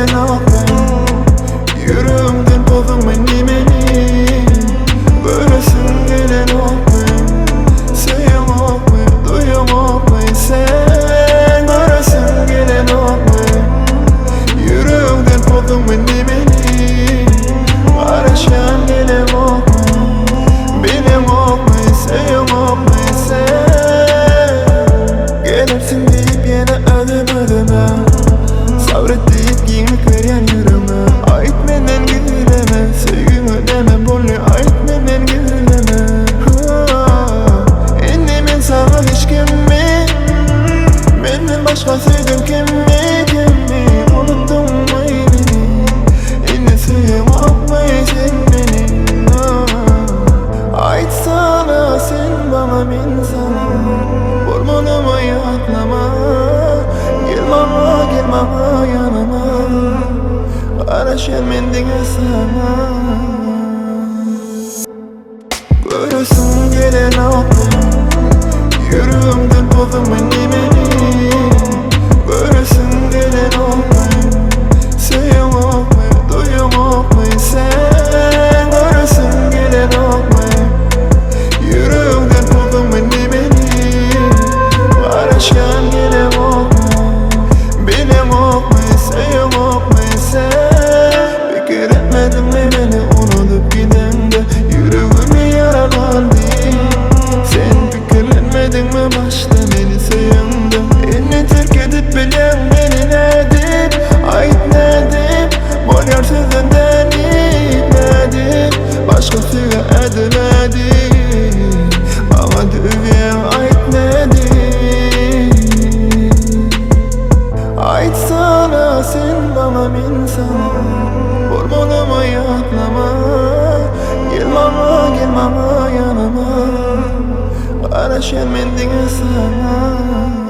gelen aklı yüreğimden bozum meni Göresin gelen aklı seyamak mı duyamak mı sen Göresin gelen aklı yüreğimden bozum meni Araşan gelen aklı bilemak mı seyamak mı sen Gelirsin deyip yine ödeme Sabret deyip giyinip veren yürüme Ait menden gizleme Sevgimi deme bollu ait menden gizleme Endi men sana hiç kimmi Menden başka sevdim kimmi Unuttun mu beni Endi sevmek mi sen beni Ait sana sen bana ben sana Bormanıma yaklama Gelmama yanıma Araşan mendine sana Göresin gelen aklı yüreğimden bozum meni Göresin gelen aklı seyamak mı duyamak mı sen Göresin gelen aklı yüreğimden bozum meni Araşan gelen aklı bilemak mı seyamak mı sen Fikir etmedin mi beni unutup gidende yüreğimi yaralandı Sen fikirlenmedin mi başta beni sevindi Elini terk edip bilen beni nedir ait nedir Bol yar sözünden gitmedi başkasıyla edemedi Ama düğüye ait nedir Ait sana sen bana ben sana Bormanıma yaklama Gelmama yanıma Araşan mendine sana